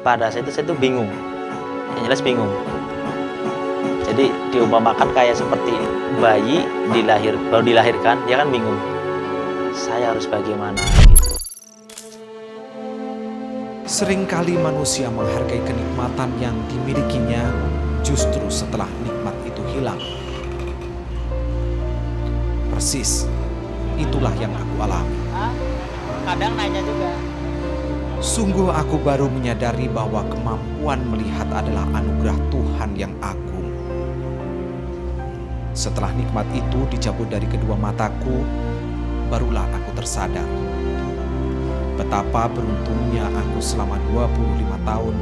Pada saat itu saya tuh bingung, yang jelas bingung. Jadi diumpamakan kayak seperti bayi baru dilahirkan, dia kan bingung. Saya harus bagaimana gitu. Seringkali manusia menghargai kenikmatan yang dimilikinya justru setelah nikmat itu hilang. Persis, itulah yang aku alami. Kadang nanya juga. Sungguh aku baru menyadari bahwa kemampuan melihat adalah anugerah Tuhan yang agung. Setelah nikmat itu dicabut dari kedua mataku, barulah aku tersadar betapa beruntungnya aku selama 25 tahun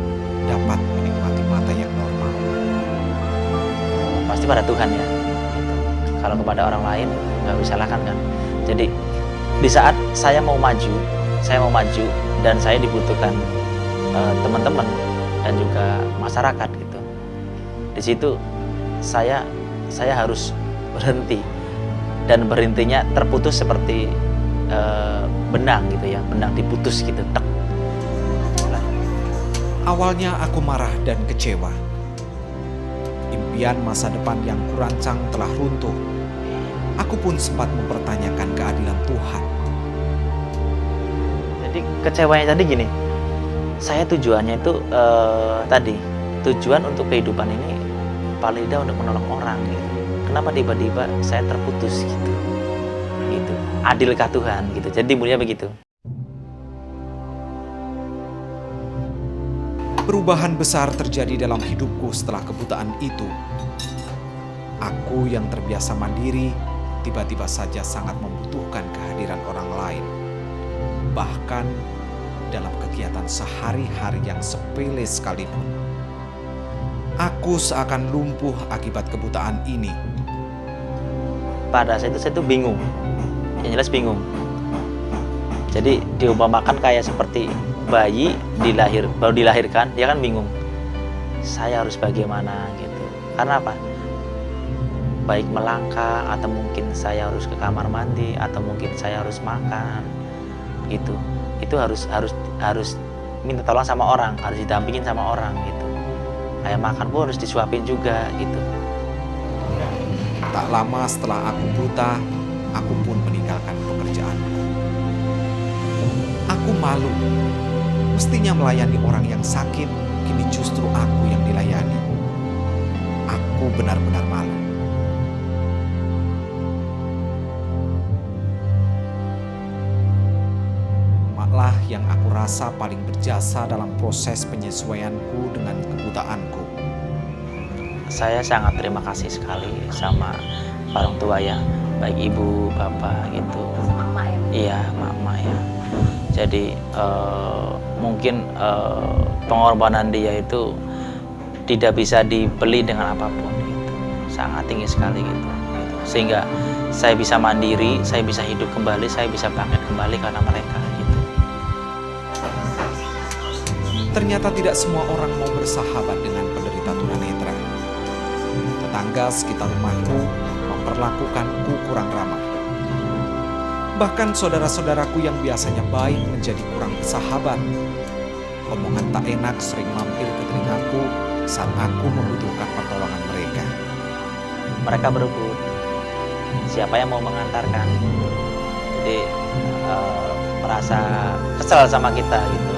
dapat menikmati mata yang normal. Pasti pada Tuhan ya. Kalau kepada orang lain nggak bisa salahkan kan. Jadi di saat saya mau maju dan saya dibutuhkan teman-teman dan juga masyarakat gitu. Di situ saya harus berhenti, dan berhentinya terputus seperti benang gitu ya, benang diputus gitu, tek. Awalnya aku marah dan kecewa. Impian masa depan yang kurancang telah runtuh. Aku pun sempat mempertanyakan keadilan Tuhan. Jadi kecewanya tadi gini, saya tujuannya itu tujuan untuk kehidupan ini paling tidak untuk menolong orang gitu. Kenapa tiba-tiba saya terputus gitu? Adilkah Tuhan gitu? Jadi timbulnya begitu. Perubahan besar terjadi dalam hidupku setelah kebutaan itu. Aku yang terbiasa mandiri, tiba-tiba saja sangat membutuhkan kehadiran orang lain. Bahkan dalam kegiatan sehari-hari yang sepele sekalipun. Aku seakan lumpuh akibat kebutaan ini. Pada saat itu saya tuh bingung, yang jelas bingung. Jadi diumpamakan kayak seperti bayi baru dilahirkan, dia kan bingung. Saya harus bagaimana gitu. Karena apa? Baik melangkah, atau mungkin saya harus ke kamar mandi, atau mungkin saya harus makan gitu. Itu harus minta tolong sama orang, harus didampingin sama orang gitu. Kayak makan pun harus disuapin juga gitu. Tak lama setelah aku buta, aku pun meninggalkan pekerjaanku. Aku malu. Mestinya melayani orang yang sakit, kini justru aku yang dilayani. Aku benar-benar malu. Maklah yang aku rasa paling berjasa dalam proses penyesuaianku dengan kebutaanku. Saya sangat terima kasih sekali sama orang tua ya, baik ibu, bapak gitu. Mama ya? Iya, mama ya. Jadi mungkin pengorbanan dia itu tidak bisa dibeli dengan apapun gitu. Sangat tinggi sekali gitu. Sehingga saya bisa mandiri, saya bisa hidup kembali, saya bisa bangkit kembali karena mereka gitu. Ternyata tidak semua orang mau bersahabat dengan penderita tunanetra. Tetangga sekitar rumahku memperlakukanku kurang ramah. Bahkan saudara-saudaraku yang biasanya baik menjadi kurang bersahabat. Omongan tak enak sering mampir ke telingaku saat aku membutuhkan pertolongan mereka. Mereka berebut siapa yang mau mengantarkan. Jadi merasa kesel sama kita gitu.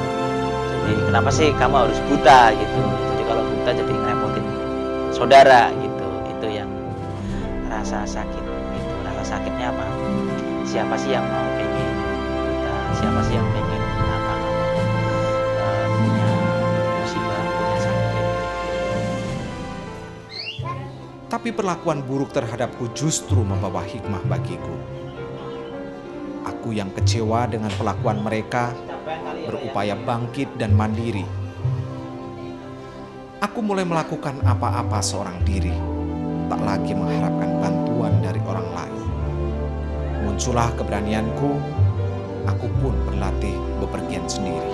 Jadi kenapa sih kamu harus buta gitu. Jadi kalau buta jadi ngerepotin saudara gitu. Itu yang rasa sakit gitu. Rasa sakitnya apa? Siapa sih yang mau pengen buta? Siapa sih yang pengen punya musibah, punya sakit? Tapi perlakuan buruk terhadapku justru membawa hikmah bagiku. Aku yang kecewa dengan perlakuan mereka berupaya bangkit dan mandiri. Aku mulai melakukan apa-apa seorang diri, tak lagi mengharapkan bantuan dari orang lain. Muncullah keberanianku, aku pun berlatih bepergian sendiri.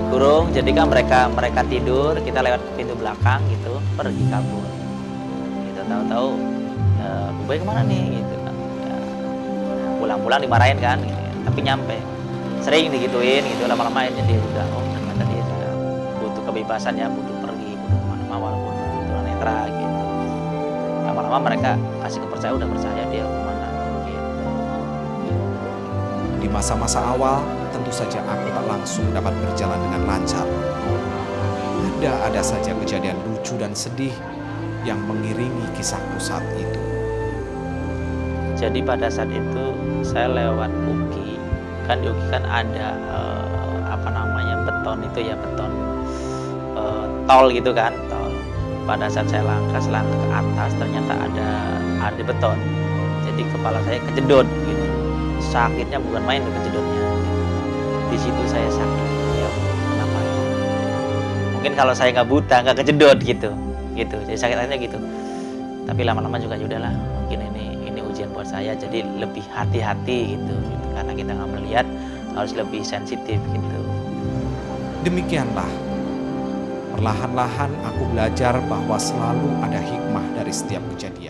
Kurung, jadi kan mereka tidur, kita lewat pintu belakang gitu, pergi kabur. Gitu, tahu-tahu Bu Boy kemana nih gitu kan. Ya, pulang-pulang dimarahin kan gitu, ya. Tapi nyampe. Sering digituin gitu, lama-lama jadi udah ternyata dia juga kebebasan ya, butuh pergi, butuh kemana-mana walaupun tunanetra gitu. Lama-lama mereka kasih kepercayaan, udah percaya dia kemana gitu. Di masa-masa awal, tentu saja aku tak langsung dapat berjalan dengan lancar. Ada saja kejadian lucu dan sedih yang mengiringi kisahku saat itu. Jadi pada saat itu saya lewat UGI, kan di UGI kan ada beton itu ya, beton tol gitu kan, tol. Pada saat saya selangkah ke atas ternyata ada beton. Jadi kepala saya kejedot gitu. Sakitnya bukan main kejedotnya. Di situ saya sakit. Ya, kenapa ya? Mungkin kalau saya nggak buta nggak kejedot gitu. Jadi sakit hatinya gitu. Tapi lama-lama juga udahlah, mungkin ini ujian buat saya, jadi lebih hati-hati gitu. Karena kita nggak melihat, harus lebih sensitif gitu. Demikianlah, perlahan-lahan aku belajar bahwa selalu ada hikmah dari setiap kejadian.